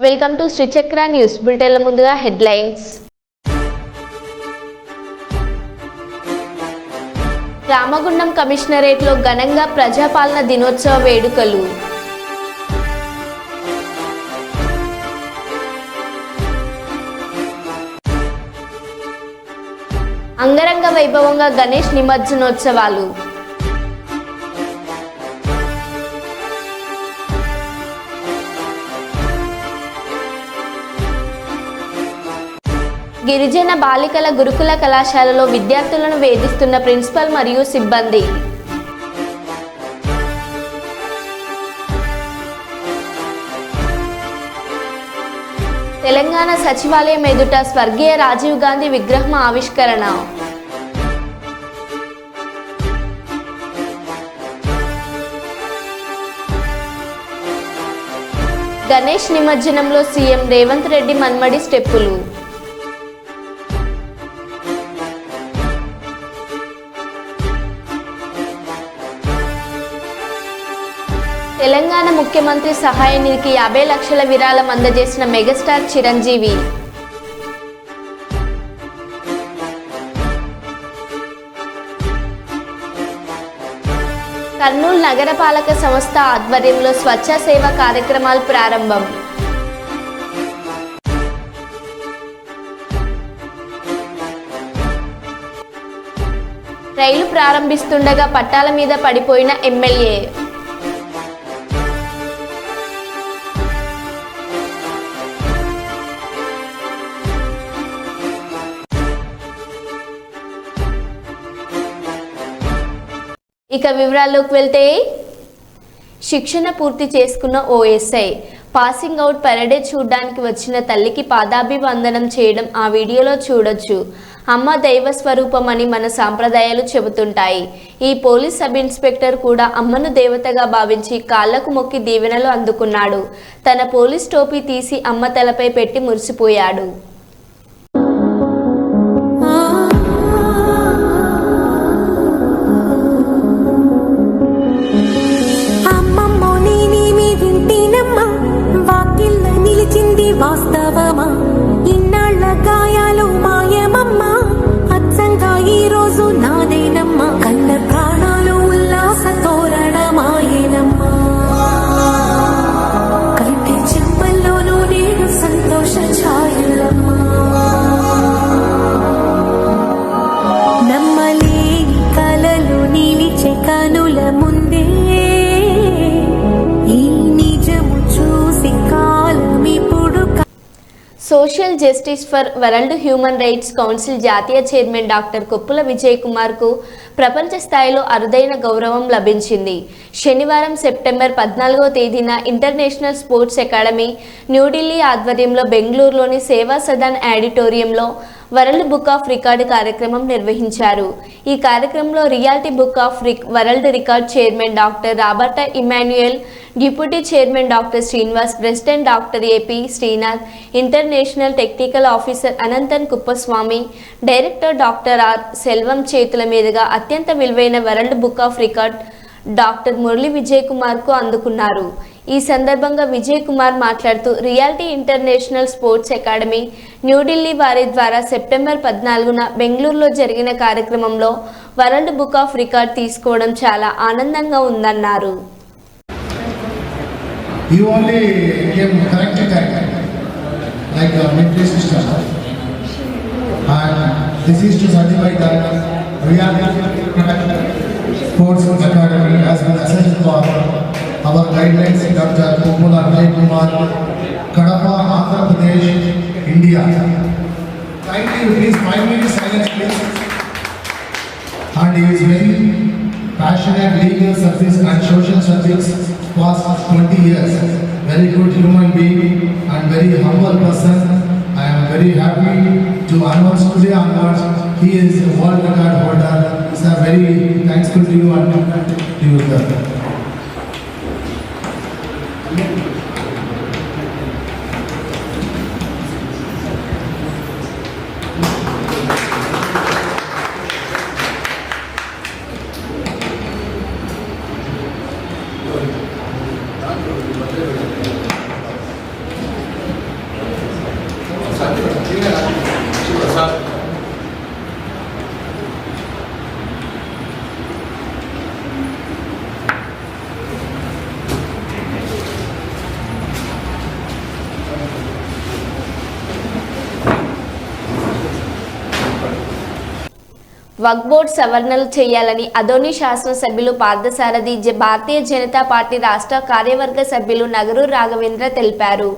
Welcome to Sri Chakra news బులెటిన్ల ముందుగా headlines. Ramagundam కమిషనరేట్లో ఘనంగా ప్రజాపాలన దినోత్సవ వేడుకలు. అంగరంగ వైభవంగా గణేష్ నిమజ్జనోత్సవాలు. గిరిజన బాలికల గురుకుల కళాశాలలో విద్యార్థులను వేధిస్తున్న ప్రిన్సిపల్ మరియు సిబ్బంది. తెలంగాణ సచివాలయం ఎదుట స్వర్గీయ రాజీవ్ గాంధీ విగ్రహం ఆవిష్కరణ. గణేష్ నిమజ్జనంలో సీఎం రేవంత్ రెడ్డి మన్మడి స్టెప్పులు. తెలంగాణ ముఖ్యమంత్రి సహాయ నిధికి 50 లక్షల విరాళం అందజేసిన మెగాస్టార్ చిరంజీవి. కర్నూలు నగరపాలక సంస్థ ఆధ్వర్యంలో స్వచ్ఛ సేవ కార్యక్రమాలు ప్రారంభం. రైలు ప్రారంభిస్తుండగా పట్టాల మీద పడిపోయిన ఎమ్మెల్యే. ఇక వివరాల్లోకి వెళ్తే, శిక్షణ పూర్తి చేసుకున్న ఓఎస్ఐ పాసింగ్ అవుట్ పరేడే చూడడానికి వచ్చిన తల్లికి పాదాభివందనం చేయడం ఆ వీడియోలో చూడొచ్చు. అమ్మ దైవ స్వరూపం అని మన సాంప్రదాయాలు చెబుతుంటాయి. ఈ పోలీస్ సబ్ ఇన్స్పెక్టర్ కూడా అమ్మను దేవతగా భావించి కాళ్లకు మొక్కి దీవెనలు అందుకున్నాడు. తన పోలీస్ టోపీ తీసి అమ్మ తలపై పెట్టి మురిసిపోయాడు. వాస్తవమా ఇన్నాళ్ల గాయాలు మాయమమ్మా, అచ్చంగా ఈ రోజు నాదేనమ్మా, కన్న ప్రాణాలు ఉల్లాస తోరణమాయేనమ్మా, కంటి చెమ్మల్లోనూ నేను సంతోష ఛాయలమ్మా, నమ్మలేని కలలు నిలిచే కనుల ముందే ఈ నిజము చూసి social justice for world human rights council జాతీయ చైర్మన్ డాక్టర్ కొప్పుల విజయ్ కుమార్కు ప్రపంచ స్థాయిలో అరుదైన గౌరవం లభించింది. శనివారం సెప్టెంబర్ 14వ తేదీన ఇంటర్నేషనల్ స్పోర్ట్స్ అకాడమీ న్యూఢిల్లీ ఆధ్వర్యంలో బెంగళూరులోని సేవా సదన్ ఆడిటోరియంలో వరల్డ్ బుక్ ఆఫ్ రికార్డ్ కార్యక్రమం నిర్వహించారు. ఈ కార్యక్రమంలో reality book of world record chairman doctor Roberta Emmanuel, deputy chairman doctor Srinivas, president doctor AP Srinath, international technical officer Ananthan Kuppuswamy, director doctor R Selvam చేతుల మీదుగా అత్యంత విలువైన world book of record doctor Murali Vijay కుమార్కు అందుకున్నారు. ఈ సందర్భంగా విజయ్ కుమార్ మాట్లాడుతూ, reality international sports academy New Delhi వారి ద్వారా సెప్టెంబర్ 14న బెంగళూరులో జరిగిన కార్యక్రమంలో వరల్డ్ బుక్ ఆఫ్ రికార్డ్ తీసుకోవడం చాలా ఆనందంగా ఉందన్నారు. Sports Academy has been assessed for our guidelines in Dr. Koppula Vijay Kumar, Kadapa, Andhra Pradesh, India. Kindly please 5 minutes silence please. And he is very passionate legal service and social service past 20 years. Very good human being and very humble person. I am very happy to announce today onwards he is a world record holder. Sir, very thankful to you and to you, sir. Waqf board సవరణలు చేయాలని అదోని శాసనసభ్యులు Parthasarathi Bharatiya Janata party రాష్ట్ర కార్యవర్గ సభ్యులు నగరు రాఘవేంద్ర తెలిపారు.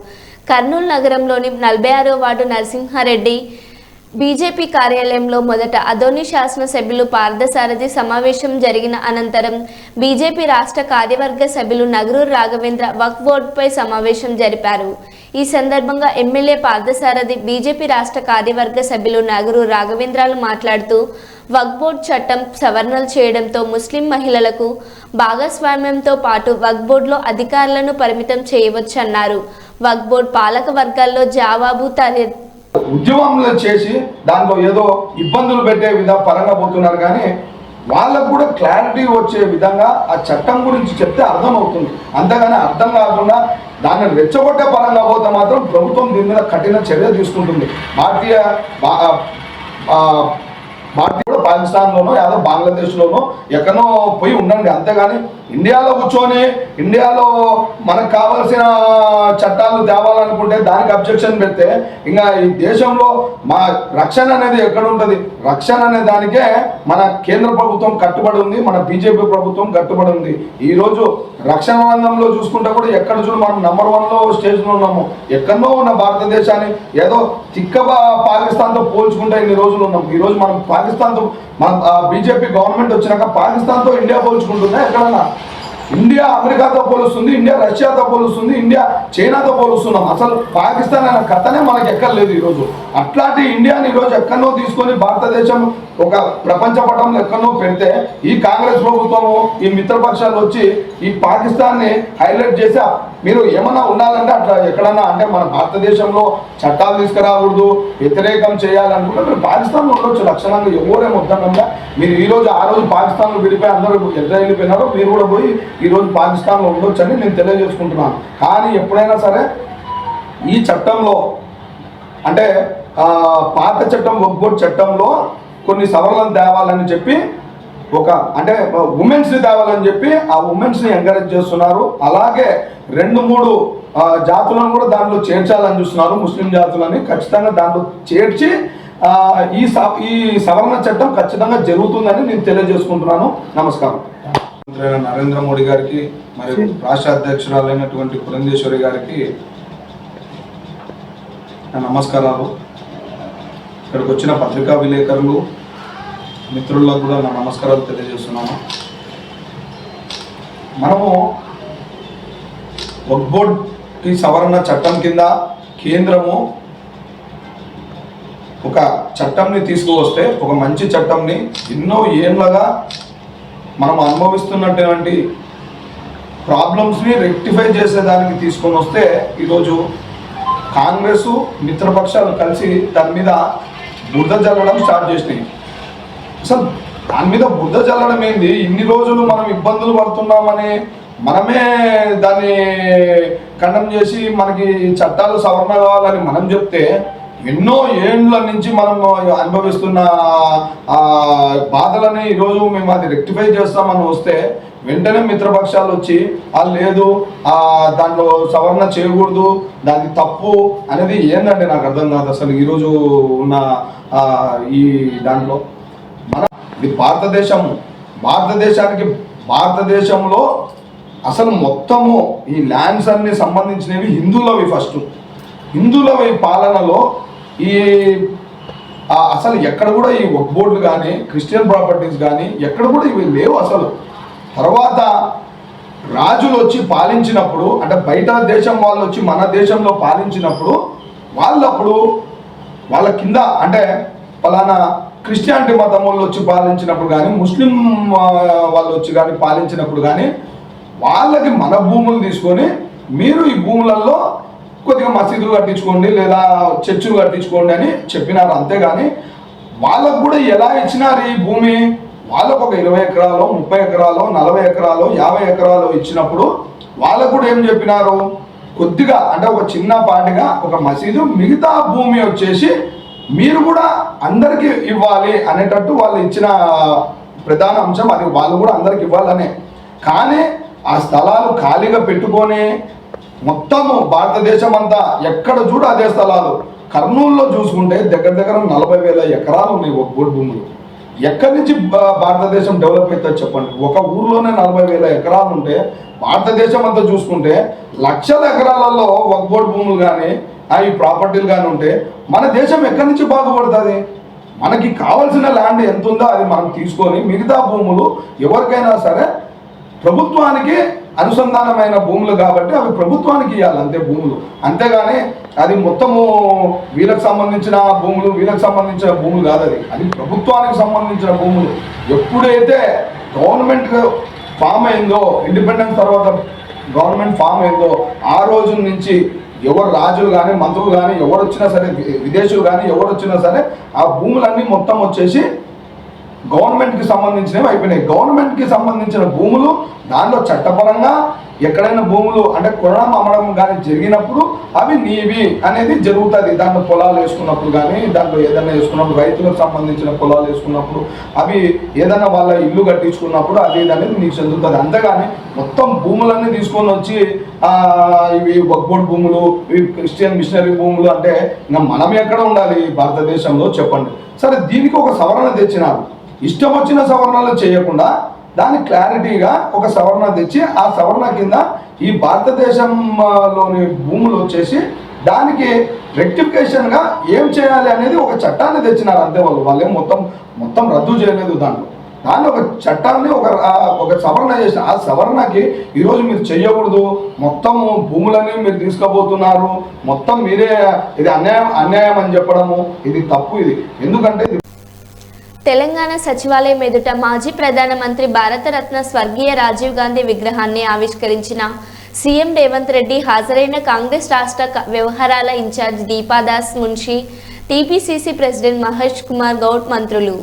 కర్నూలు నగరంలోని 46వ ward Narasimha Reddy BJP కార్యాలయంలో మొదట అదోని శాసనసభ్యులు పార్థసారథి సమావేశం జరిగిన అనంతరం బీజేపీ రాష్ట్ర కార్యవర్గ సభ్యులు నగరు రాఘవేంద్ర వక్ఫ్ బోర్డుపై సమావేశం జరిపారు. ఈ సందర్భంగా ఎమ్మెల్యే పార్థసారథి బీజేపీ రాష్ట్ర కార్యవర్గ సభ్యులు నగరు రాఘవేంద్రలు మాట్లాడుతూ వక్ఫ్ బోర్డు చట్టం సవరణలు చేయడంతో ముస్లిం మహిళలకు భాగస్వామ్యంతో పాటు వక్ఫ్ బోర్డులో అధికారులను పరిమితం చేయవచ్చన్నారు. వక్ఫ్ బోర్డు పాలక వర్గాల్లో జవాబు ఉద్యమంలో చేసి దాంట్లో ఏదో ఇబ్బందులు పెట్టే పరంగా పోతున్నారు. కానీ వాళ్ళకు కూడా క్లారిటీ వచ్చే విధంగా ఆ చట్టం గురించి చెప్తే అర్థమవుతుంది. అంతగానే అర్థం కాకుండా దాన్ని రెచ్చగొట్టే పరంగా పోతే మాత్రం ప్రభుత్వం దీని మీద కఠిన చర్య తీసుకుంటుంది. భారతీయ కూడా పాకిస్తాన్లోనో యాదో బంగ్లాదేశ్లోనో ఎక్కడో పోయి ఉండండి. అంతేగాని ఇండియాలో కూర్చొని ఇండియాలో మనకు కావాల్సిన చట్టాలు తేవాలనుకుంటే దానికి అబ్జెక్షన్ పెడితే ఇంకా ఈ దేశంలో మా రక్షణ అనేది ఎక్కడ ఉంటుంది? రక్షణ అనే దానికే మన కేంద్ర ప్రభుత్వం కట్టుబడి ఉంది, మన బీజేపీ ప్రభుత్వం కట్టుబడి ఉంది. ఈరోజు రక్షణ రంగంలో చూసుకుంటే కూడా ఎక్కడ చూడు మనం నంబర్ 1లో స్టేజ్లో ఉన్నాము. ఎక్కడో ఉన్న భారతదేశాన్ని ఏదో తిక్క పాకిస్తాన్తో పోల్చుకుంటే ఇన్ని రోజులు ఉన్నాం. ఈరోజు మనం పాకిస్తాన్తో మన బీజేపీ గవర్నమెంట్ వచ్చినాక పాకిస్తాన్తో ఇండియా పోల్చుకుంటుందా? ఎక్కడన్నా ఇండియా అమెరికాతో పోలుస్తుంది, ఇండియా రష్యాతో పోలుస్తుంది, ఇండియా చైనాతో పోలుస్తున్నాం. అసలు పాకిస్తాన్ అనే కథనే మనకు ఎక్కర్లేదు ఈరోజు. అట్లాంటి ఇండియాని ఈరోజు ఎక్కడో తీసుకొని భారతదేశం ఒక ప్రపంచ పటంలో ఎక్కడో పెడితే ఈ కాంగ్రెస్ ప్రభుత్వము ఈ మిత్రపక్షాలు వచ్చి ఈ పాకిస్తాన్ని హైలైట్ చేసి మీరు ఏమన్నా ఉండాలంటే అట్లా ఎక్కడన్నా అంటే మన భారతదేశంలో చట్టాలు తీసుకురాకూడదు, వ్యతిరేకం చేయాలనుకుంటే మీరు పాకిస్తాన్లో ఉండొచ్చు లక్షణంగా. ఎవరేమో వద్దనంగా మీరు ఈరోజు ఆ రోజు పాకిస్తాన్లో విడిపోయి అందరూ ఎట్లా వెళ్ళిపోయినారో మీరు కూడా పోయి ఈరోజు పాకిస్తాన్లో ఉండొచ్చు అని నేను తెలియజేసుకుంటున్నాను. కానీ ఎప్పుడైనా సరే ఈ చట్టంలో అంటే పాత చట్టం వక్ఫ్ బోర్డు చట్టంలో కొన్ని సవరణలు తేవాలని చెప్పి ఒక అంటే ఉమెన్స్ని తేవాలని చెప్పి ఆ ఉమెన్స్ని ఎంకరేజ్ చేస్తున్నారు. అలాగే 2-3 జాతులను కూడా దాంట్లో చేర్చాలని చూస్తున్నారు. ముస్లిం జాతులని ఖచ్చితంగా దాంట్లో చేర్చి ఈ సవరణ చట్టం ఖచ్చితంగా జరుగుతుందని నేను తెలియజేసుకుంటున్నాను. నమస్కారం. నరేంద్ర మోడీ గారికి మరియు రాష్ట్ర అధ్యక్షురాలైనటువంటి పురంధేశ్వరి గారికి నమస్కారాలు. ఇక్కడికి వచ్చిన పత్రికా విలేకరులు మిత్రులకు కూడా నా నమస్కారాలు తెలియజేస్తున్నాను. మనము వక్ఫ్ బోర్డుకి సవరణ చట్టం కింద కేంద్రము ఒక చట్టంని తీసుకువస్తే ఒక మంచి చట్టంని ఎన్నో ఏళ్ళగా మనం అనుభవిస్తున్నటువంటి ప్రాబ్లమ్స్ని రెక్టిఫై చేసేదానికి తీసుకొని వస్తే ఈరోజు కాంగ్రెసు మిత్రపక్షాలు కలిసి దాని మీద బురద జల్లడం స్టార్ట్ చేసినాయి. అసలు దాని మీద బురద జల్లడం ఏంది? ఇన్ని రోజులు మనం ఇబ్బందులు పడుతున్నామని మనమే దాన్ని ఖండం చేసి మనకి చట్టాలు సవరణ కావాలని మనం చెప్తే ఎన్నో ఏళ్ళ నుంచి మనం అనుభవిస్తున్న బాధలని ఈరోజు మేము అది రెక్టిఫై చేస్తామని వస్తే వెంటనే మిత్రపక్షాలు వచ్చి లేదు దాంట్లో సవరణ చేయకూడదు, దాని తప్పు అనేది ఏందంటే నాకు అర్థం కాదు. అసలు ఈరోజు ఉన్న ఈ దాంట్లో ఇది భారతదేశంలో అసలు మొత్తము ఈ ల్యాండ్స్ అన్ని సంబంధించినవి హిందువులవి. ఫస్ట్ హిందువులవి పాలనలో ఈ అసలు ఎక్కడ కూడా ఈ వక్ఫ్ బోర్డులు కానీ క్రిస్టియన్ ప్రాపర్టీస్ కానీ ఎక్కడ కూడా ఇవి లేవు అసలు. తర్వాత రాజులు వచ్చి పాలించినప్పుడు అంటే బయట దేశం వాళ్ళు వచ్చి మన దేశంలో పాలించినప్పుడు వాళ్ళ కింద అంటే ఫలానా క్రిస్టియానిటీ మతం వాళ్ళు వచ్చి పాలించినప్పుడు కానీ ముస్లిం వాళ్ళు వచ్చి కానీ పాలించినప్పుడు కానీ వాళ్ళకి మన భూములు తీసుకొని మీరు ఈ భూములలో కొద్దిగా మసీదులు కట్టించుకోండి లేదా చర్చిలు కట్టించుకోండి అని చెప్పినారు. అంతేగాని వాళ్ళకు కూడా ఎలా ఇచ్చినారు ఈ భూమి? వాళ్ళకు ఒక 20 ఎకరాలు 30 ఎకరాలు 40 ఎకరాలు 50 ఎకరాలు ఇచ్చినప్పుడు వాళ్ళకు కూడా ఏం చెప్పినారు? కొద్దిగా అంటే ఒక చిన్నపాటిగా ఒక మసీదు, మిగతా భూమి వచ్చేసి మీరు కూడా అందరికీ ఇవ్వాలి అనేటట్టు వాళ్ళు ఇచ్చిన ప్రధాన అంశం అది. వాళ్ళు కూడా అందరికి ఇవ్వాలనే. కానీ ఆ స్థలాలు ఖాళీగా పెట్టుకొని మొత్తము భారతదేశం అంతా ఎక్కడ చూడు అదే స్థలాలు. కర్నూలులో చూసుకుంటే దగ్గర 40,000 ఎకరాలు ఉన్నాయి వక్ఫ్ బోర్డు భూములు. ఎక్కడి నుంచి భారతదేశం డెవలప్ అవుతుంది చెప్పండి. ఒక ఊర్లోనే 40,000 ఎకరాలు ఉంటే భారతదేశం అంతా చూసుకుంటే లక్షల ఎకరాలలో వక్ఫ్ బోర్డు భూములు కానీ ఈ ప్రాపర్టీలు కానీ ఉంటే మన దేశం ఎక్కడి నుంచి బాగుపడుతుంది? మనకి కావాల్సిన ల్యాండ్ ఎంత ఉందో అది మనం తీసుకొని మిగతా భూములు ఎవరికైనా సరే ప్రభుత్వానికి అనుసంధానమైన భూములు కాబట్టి అవి ప్రభుత్వానికి ఇవ్వాలి అంతే భూములు. అంతేగాని అది మొత్తము వీళ్ళకి సంబంధించిన భూములు వీళ్ళకి సంబంధించిన భూములు కాదు, అది ప్రభుత్వానికి సంబంధించిన భూములు. ఎప్పుడైతే గవర్నమెంట్ ఫామ్ అయిందో, ఇండిపెండెన్స్ తర్వాత గవర్నమెంట్ ఫామ్ అయిందో ఆ రోజు నుంచి ఎవరు రాజులు కానీ మంత్రులు కానీ ఎవరు వచ్చినా సరే, విదేశీయులు కానీ ఎవరు వచ్చినా సరే ఆ భూములన్నీ మొత్తం వచ్చేసి గవర్నమెంట్కి సంబంధించినవి అయిపోయినాయి. గవర్నమెంట్కి సంబంధించిన భూములు దానిలో చట్టపరంగా ఎక్కడైనా భూములు అంటే కొనడం అమ్మడం కానీ జరిగినప్పుడు అవి నీవి అనేది జరుగుతుంది. దాంట్లో పొలాలు వేసుకున్నప్పుడు కానీ దాంట్లో ఏదైనా వేసుకున్నప్పుడు రైతులకు సంబంధించిన పొలాలు వేసుకున్నప్పుడు అవి ఏదైనా వాళ్ళ ఇల్లు కట్టించుకున్నప్పుడు అది అనేది నీకు చెందుతుంది. అంతేగాని మొత్తం భూములన్నీ తీసుకొని వచ్చి ఇవి వక్ఫ్ బోర్డు భూములు, ఇవి క్రిస్టియన్ మిషనరీ భూములు అంటే ఇంకా మనం ఎక్కడ ఉండాలి భారతదేశంలో చెప్పండి. సరే, దీనికి ఒక సవరణ తెచ్చినారు. ఇష్టం వచ్చిన సవరణలు చేయకుండా దాని క్లారిటీగా ఒక సవరణ తెచ్చి ఆ సవరణ కింద ఈ భారతదేశంలోని భూములు వచ్చేసి దానికి రెక్టిఫికేషన్గా ఏం చేయాలి అనేది ఒక చట్టాన్ని తెచ్చినారు అంతే. వాళ్ళేం మొత్తం రద్దు చేయలేదు. దాన్ని ఒక చట్టాన్ని ఒక సవరణ చేసిన ఆ సవరణకి ఈరోజు మీరు చెయ్యకూడదు, మొత్తం భూములని మీరు తీసుకుపోతున్నారు, మొత్తం మీరే ఇది అన్యాయం అని చెప్పడము ఇది తప్పు. ఇది ఎందుకంటే తెలంగాణ సచివాలయం ఎదుట మాజీ ప్రధానమంత్రి భారతరత్న స్వర్గీయ రాజీవ్ గాంధీ విగ్రహాన్ని ఆవిష్కరించిన సీఎం రేవంత్ రెడ్డి హాజరైన కాంగ్రెస్ రాష్ట్ర వ్యవహారాల incharge Deepa Das Munshi, TPCC president Mahesh Kumar Goud, మంత్రులు.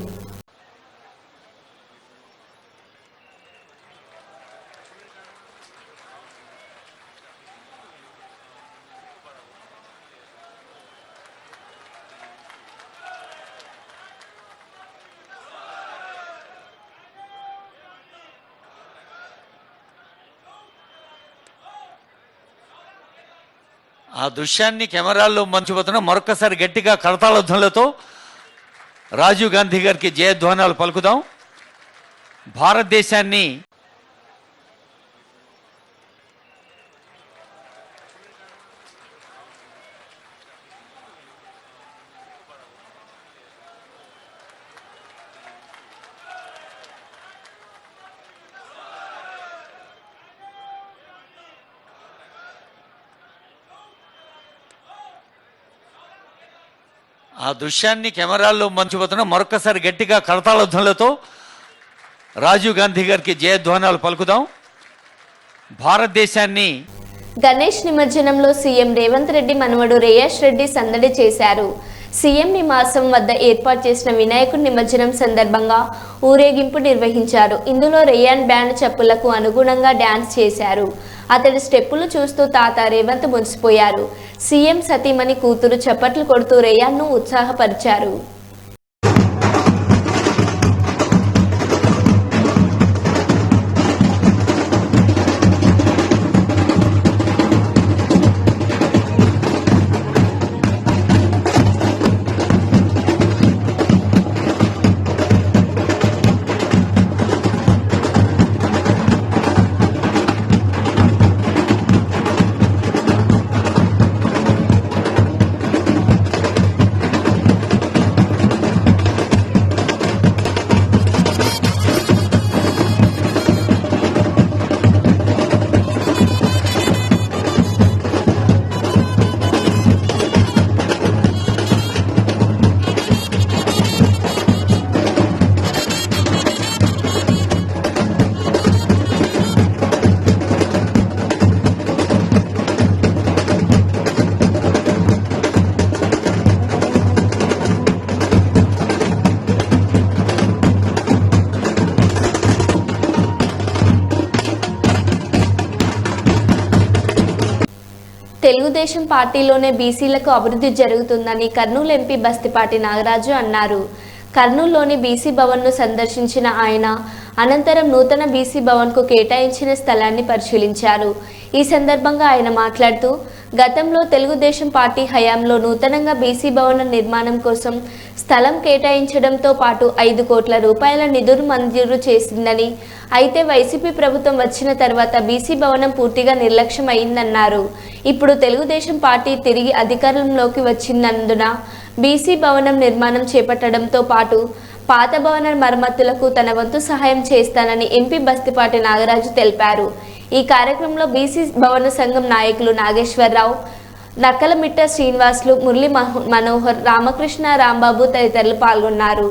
ఆ దృశ్యాన్ని కెమెరాల్లో మంచిపోతున్న మరొకసారి గట్టిగా కరతాళధ్వనులతో రాజీవ్ గాంధీ గారికి జయధ్వానాలు పలుకుదాం. భారతదేశాన్ని ఆ దృశ్యాన్ని కెమెరాల్లో మంచిపోతున్న మరొకసారి గట్టిగా కరతాళధ్వనులతో రాజీవ్ గాంధీ గారికి జయధ్వానాలు పలుకుదాం. భారతదేశాన్ని గణేష్ నిమజ్జనంలో సీఎం రేవంత్ రెడ్డి మనవడు రేయాష్ రెడ్డి సందడి చేశారు. సీఎం నివాసం వద్ద ఏర్పాటు చేసిన వినాయకుడి నిమజ్జనం సందర్భంగా ఊరేగింపు నిర్వహించారు. ఇందులో రేయాన్ బ్యాండ్ చెప్పులకు అనుగుణంగా డ్యాన్స్ చేశారు. అతడి స్టెప్పులు చూస్తూ తాత రేవంత్ మురిసిపోయారు. సీఎం సతీమణి కూతురు చప్పట్లు కొడుతూ రేయాన్ను ఉత్సాహపరిచారు. తెలుగుదేశం పార్టీలోనే బీసీలకు అభివృద్ధి జరుగుతుందని కర్నూలు ఎంపీ బస్తిపాటి నాగరాజు అన్నారు. కర్నూలులోని బీసీ భవన్ను సందర్శించిన ఆయన అనంతరం నూతన బీసీ భవన్కు కేటాయించిన స్థలాన్ని పరిశీలించారు. ఈ సందర్భంగా ఆయన మాట్లాడుతూ గతంలో తెలుగుదేశం పార్టీ హయాంలో నూతనంగా బీసీ భవనం నిర్మాణం కోసం స్థలం కేటాయించడంతో పాటు 5 కోట్ల రూపాయల నిధులు మంజూరు చేసిందని, అయితే వైసీపీ ప్రభుత్వం వచ్చిన తర్వాత బీసీ భవనం పూర్తిగా నిర్లక్ష్యం అయిందన్నారు. ఇప్పుడు తెలుగుదేశం పార్టీ తిరిగి అధికారంలోకి వచ్చినందున బీసీ భవనం నిర్మాణం చేపట్టడంతో పాటు పాత భవన మరమ్మతులకు తన వంతు సహాయం చేస్తానని ఎంపీ బస్తిపాటి నాగరాజు తెలిపారు. ఈ కార్యక్రమంలో బీసీ భవన సంఘం నాయకులు నాగేశ్వరరావు, నక్కలమిట్ట శ్రీనివాసులు, మురళీ మనోహర్, రామకృష్ణ, రాంబాబు తదితరులు పాల్గొన్నారు.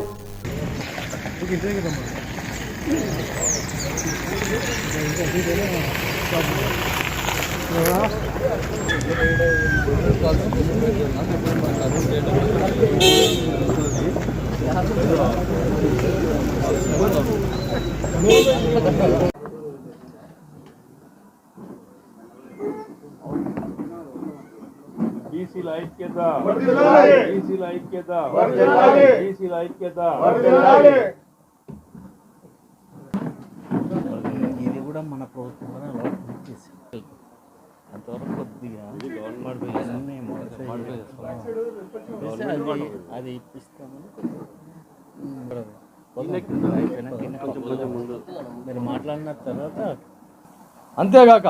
బీసీల ఐక్యత, బీసీల ఐక్యత, బీసీల ఐక్యత. ఇది కూడా మన ప్రభుత్వంలోనే అలాట్ చేసి అంతవరకు కొద్దిగా అది ఇప్పిస్తామని మీరు మాట్లాడిన తర్వాత. అంతేగాక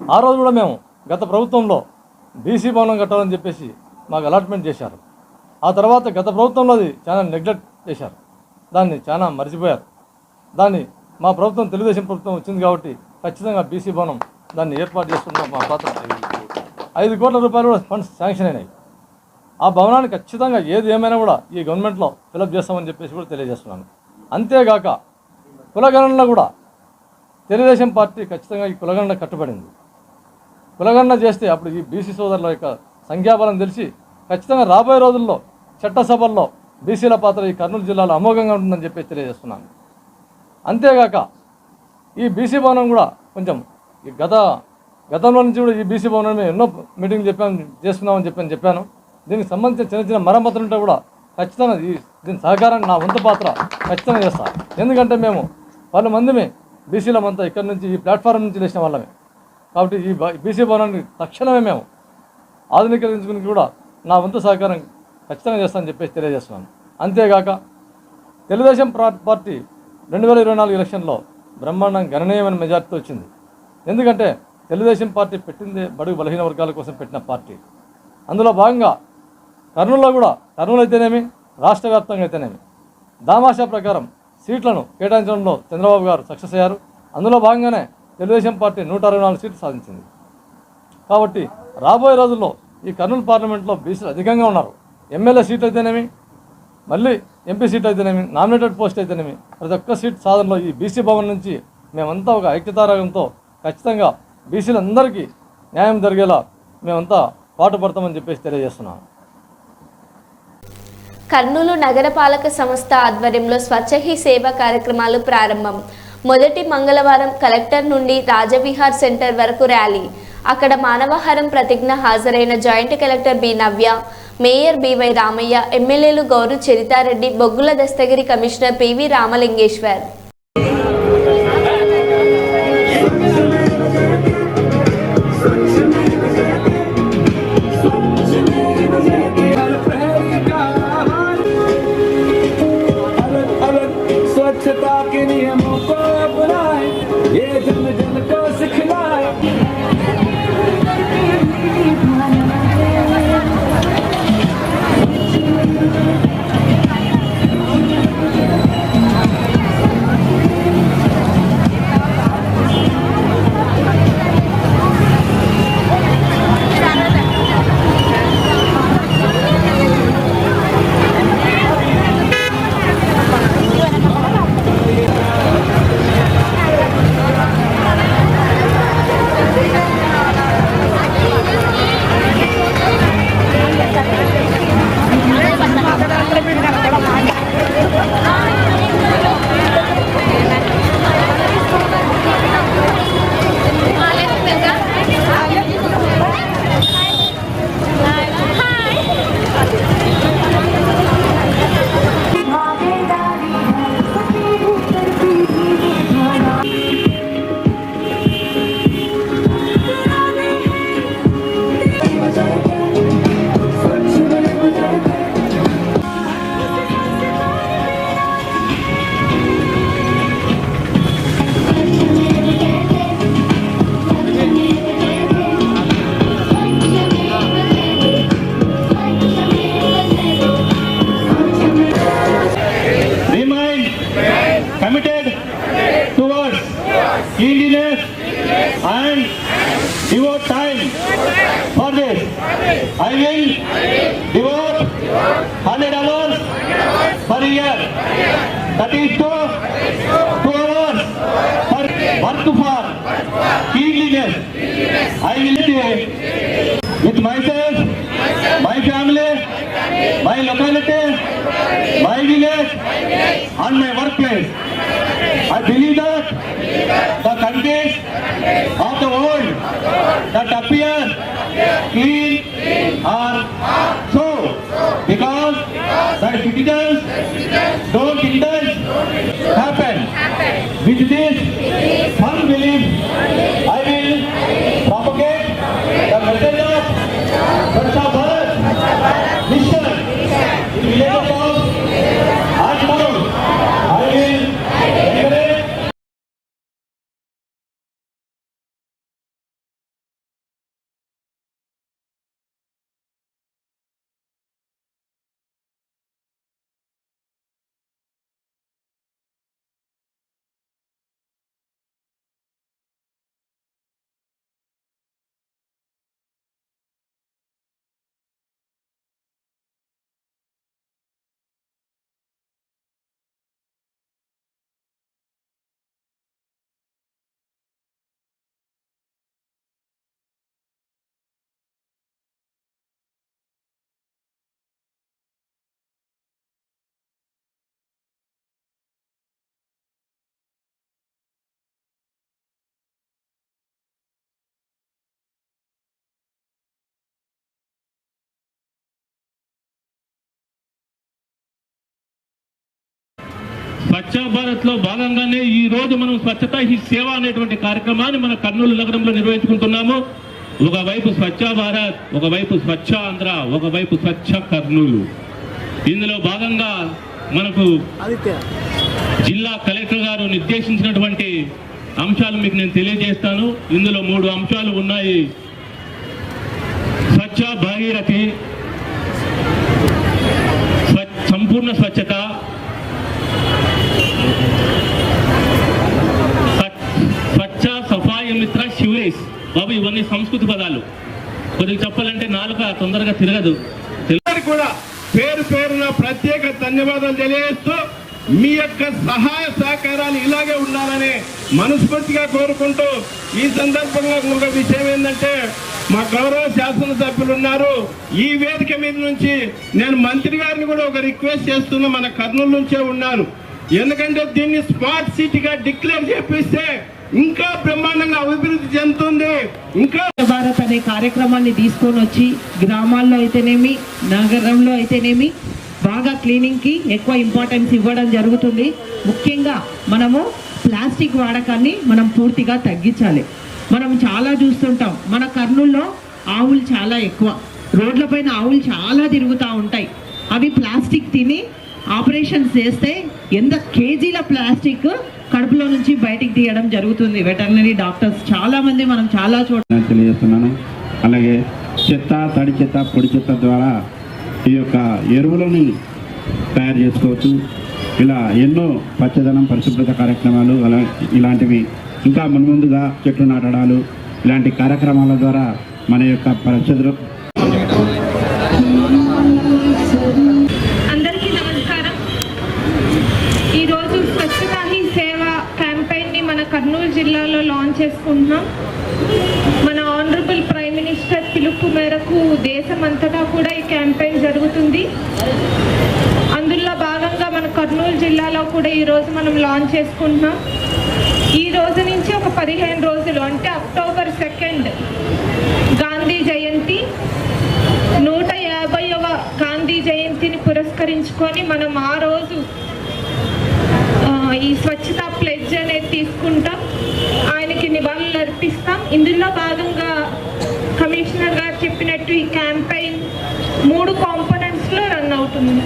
ఆ రోజు కూడా మేము గత ప్రభుత్వంలో బీసీ భవనం కట్టాలని చెప్పేసి మాకు అలాట్మెంట్ చేశారు. ఆ తర్వాత గత ప్రభుత్వంలో అది చాలా నెగ్లెక్ట్ చేశారు, దాన్ని చాలా మర్చిపోయారు. దాన్ని మా ప్రభుత్వం తెలుగుదేశం ప్రభుత్వం వచ్చింది కాబట్టి ఖచ్చితంగా బీసీ భవనం దాన్ని ఏర్పాటు చేసుకున్నాం. మా పాత్ర 5 కోట్ల రూపాయలు కూడా ఫండ్స్ శాంక్షన్ అయినాయి. ఆ భవనాన్ని ఖచ్చితంగా ఏది ఏమైనా కూడా ఈ గవర్నమెంట్లో ఫిలప్ చేస్తామని చెప్పేసి కూడా తెలియజేస్తున్నాను. అంతేగాక కులగణన కూడా తెలుగుదేశం పార్టీ ఖచ్చితంగా ఈ కులగణన కట్టుబడింది. కులగణన చేస్తే అప్పుడు ఈ బీసీ సోదరుల యొక్క సంఖ్యాబలం తెలిసి ఖచ్చితంగా రాబోయే రోజుల్లో చట్టసభల్లో బీసీల పాత్ర ఈ కర్నూలు జిల్లాలో అమోఘంగా ఉంటుందని చెప్పి తెలియజేస్తున్నాను. అంతేగాక ఈ బీసీ భవనం కూడా కొంచెం ఈ గతంలో నుంచి కూడా ఈ బీసీ భవనం మేము ఎన్నో మీటింగ్లు చేస్తున్నామని చెప్పాను. దీనికి సంబంధించిన చిన్న చిన్న మరమ్మతులు ఉంటే కూడా ఖచ్చితంగా దీని సహకారాన్ని నా వంతు పాత్ర ఖచ్చితంగా చేస్తాను. ఎందుకంటే మేము 10 మందిమే బీసీలమంతా ఇక్కడి నుంచి ఈ ప్లాట్ఫారం నుంచి లేచిన వాళ్ళమే కాబట్టి ఈ బీసీ భవనాన్ని తక్షణమే మేము ఆధునీకరించుకుని కూడా నా వంతు సహకారం ఖచ్చితంగా చేస్తానని చెప్పేసి తెలియజేస్తున్నాను. అంతేగాక తెలుగుదేశం పార్టీ 2024 ఎలక్షన్లో బ్రహ్మాండంగా గణనీయమైన మెజార్టీతో వచ్చింది. ఎందుకంటే తెలుగుదేశం పార్టీ పెట్టింది బడుగు బలహీన వర్గాల కోసం పెట్టిన పార్టీ. అందులో భాగంగా కర్నూలు అయితేనేమి, రాష్ట్ర వ్యాప్తంగా అయితేనేమి దామాషా ప్రకారం సీట్లను కేటాయించడంలో చంద్రబాబు గారు సక్సెస్ అయ్యారు. అందులో భాగంగానే తెలుగుదేశం పార్టీ 164 సీట్లు సాధించింది. కాబట్టి రాబోయే రోజుల్లో ఈ కర్నూలు పార్లమెంట్లో బీసీలు అధికంగా ఉన్నారు. ఎమ్మెల్యే సీట్ అయితేనేమి, మళ్ళీ ఎంపీ సీట్ అయితేనేమి, నామినేటెడ్ పోస్ట్ అయితేనేమి, ప్రతి ఒక్క సీట్ సాధనలో ఈ బీసీ భవన్ నుంచి మేమంతా ఒక ఐక్యతారాగంతో ఖచ్చితంగా బీసీలందరికీ న్యాయం జరిగేలా మేమంతా పాటుపడతామని చెప్పేసి తెలియజేస్తున్నాను. కర్నూలు నగరపాలక సంస్థ ఆధ్వర్యంలో స్వచ్ఛ హీ సేవ కార్యక్రమాలు ప్రారంభం. మొదటి మంగళవారం కలెక్టర్ నుండి రాజవిహార్ సెంటర్ వరకు ర్యాలీ. అక్కడ మానవహారం ప్రతిజ్ఞ హాజరైన joint collector B Navya, mayor BY Ramaiah, ఎమ్మెల్యేలు గౌరు చరితారెడ్డి, బొగ్గుల దస్తగిరి, కమిషనర్ పివి రామలింగేశ్వర్. स्वच्छता के नियमों को अपनाएं, ये जन जन को सिखलाएं। time for this. I will devote $100 per year. That is 2 hours for work for cleanliness. I will do with myself, my family, my locality, my village, and my workplace. I believe that the countries of the world that appear clean are so because the citizens don't indulge happen. With this firm belief, I will propagate the message of Swachh Bharat mission in villages of and towns. I will encourage Swachh Bharat లో భాగంగానే ఈ రోజు మనం స్వచ్ఛతా he సేవ అనేటువంటి కార్యక్రమాన్ని మన కర్నూలు నగరంలో నిర్వహించుకుంటున్నాము. ఒకవైపు స్వచ్ఛ భారత్, ఒకవైపు స్వచ్ఛ ఆంధ్ర, ఒకవైపు స్వచ్ఛ కర్నూలు. ఇందులో భాగంగా మనకు జిల్లా కలెక్టర్ గారు నిర్దేశించినటువంటి అంశాలు మీకు నేను తెలియజేస్తాను. ఇందులో 3 అంశాలు ఉన్నాయి. స్వచ్ఛ భాగీరథి, సంపూర్ణ స్వచ్ఛత, స్వచ్ఛ సఫాయి మిత్ర శివరేష్. బాబు ఇవన్నీ సంస్కృతి పదాలు, కొద్దిగా చెప్పాలంటే నాలుక తొందరగా తిరగదు. కూడా పేరు పేరున ప్రత్యేక ధన్యవాదాలు తెలియజేస్తూ మీ యొక్క సహాయ సహకారాలు ఇలాగే ఉండాలని మనస్ఫూర్తిగా కోరుకుంటూ, ఈ సందర్భంగా ఒక విషయం ఏంటంటే మా గౌరవ శాసనసభ్యులు ఉన్నారు. ఈ వేదిక మీద నుంచి నేను మంత్రి గారిని కూడా ఒక రిక్వెస్ట్ చేస్తున్నా, మన కర్నూలు నుంచే ఉన్నారు. ఎందుకంటే దీన్ని స్మార్ట్ సిటీగా డిక్లేర్ చేపిస్తే ఇంకా బ్రహ్మాండంగా అభివృద్ధి చెందుతుంది. ఇంకా భారత్ అనే కార్యక్రమాన్ని తీసుకొని వచ్చి గ్రామాల్లో అయితేనేమి, నగరంలో అయితేనేమి బాగా క్లీనింగ్కి ఎక్కువ ఇంపార్టెన్స్ ఇవ్వడం జరుగుతుంది. ముఖ్యంగా మనము ప్లాస్టిక్ వాడకాన్ని మనం పూర్తిగా తగ్గించాలి. మనం చాలా చూస్తుంటాం, మన కర్నూలులో ఆవులు చాలా ఎక్కువ, రోడ్లపైన ఆవులు చాలా తిరుగుతూ ఉంటాయి. అవి ప్లాస్టిక్ తిని ఆపరేషన్స్ చేస్తే ఎంత కేజీల ప్లాస్టిక్ కడుపులో నుంచి బయటికి తీయడం జరుగుతుంది. వెటర్నరీ డాక్టర్స్ చాలా మంది మనం చాలా చోట్ల తెలియజేస్తున్నాను. అలాగే చెత్త, తడి చెత్త, పొడి చెత్త ద్వారా ఈ యొక్క ఎరువులను తయారు చేసుకోవచ్చు. ఇలా ఎన్నో పచ్చదనం పరిశుభ్రత కార్యక్రమాలు ఇలాంటివి ఇంకా మున్ముందుగా చెట్లు నాటడాలు ఇలాంటి కార్యక్రమాల ద్వారా మన యొక్క పరిశుభ్ర. అందరికీ నమస్కారం. ఈరోజు స్వచ్ఛతా హీ సేవ క్యాంపెయిన్ని మన కర్నూలు జిల్లాలో లాంచ్ చేసుకుంటున్నాం. మన ఆనరబుల్ ప్రైమ్ మినిస్టర్ పిలుపు మేరకు దేశమంతటా కూడా ఈ క్యాంపెయిన్ జరుగుతుంది. అందులో భాగంగా మన కర్నూలు జిల్లాలో కూడా ఈరోజు మనం లాంచ్ చేసుకుంటున్నాం. ఈ రోజు నుంచి ఒక 15 రోజులు అంటే అక్టోబర్ 2 గాంధీ జయంతి, 150వ గాంధీ జయంతిని పురస్కరించుకొని మనం ఆ రోజు ఈ స్వచ్ఛతా ప్లెడ్జ్ అనేది తీసుకుంటాం, ఆయనకి నివాళులు అర్పిస్తాం. ఇందులో భాగంగా కమిషనర్ గారు చెప్పినట్టు ఈ క్యాంపెయిన్ 3 కాంపోనెంట్స్లో రన్ అవుతుంది.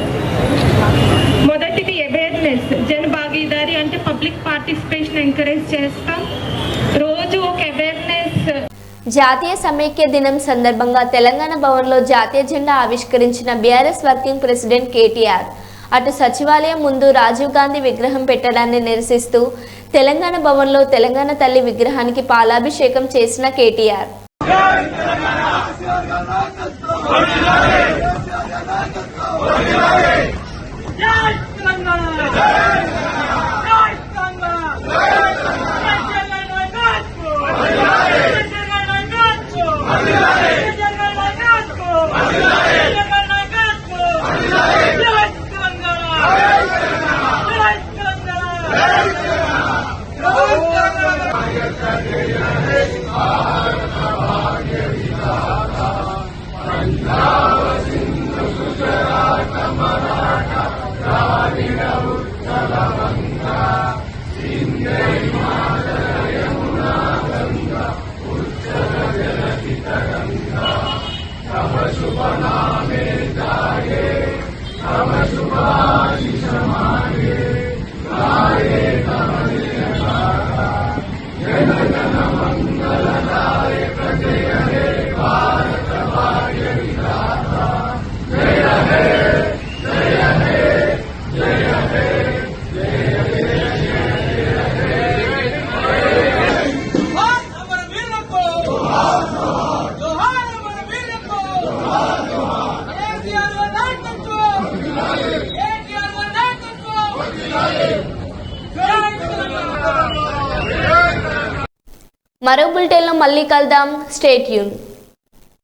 మొదటిది అవేర్నెస్, జన భాగీదారి అంటే పబ్లిక్ పార్టిసిపేషన్ ఎంకరేజ్ చేస్తాం. రోజు ఒక అవేర్నెస్. జాతీయ సమైక్య దినం సందర్భంగా తెలంగాణ భవన్లో జాతీయ జెండా ఆవిష్కరించిన బీఆర్ఎస్ వర్కింగ్ ప్రెసిడెంట్ కేటీఆర్. అటు సచివాలయం ముందు రాజీవ్ గాంధీ విగ్రహం పెట్టడాన్ని నిరసిస్తూ తెలంగాణ భవన్లో తెలంగాణ తల్లి విగ్రహానికి పాలాభిషేకం చేసిన కేటీఆర్. మరో బులెటిన్లో మళ్ళీ కలుద్దాం. Stay tune.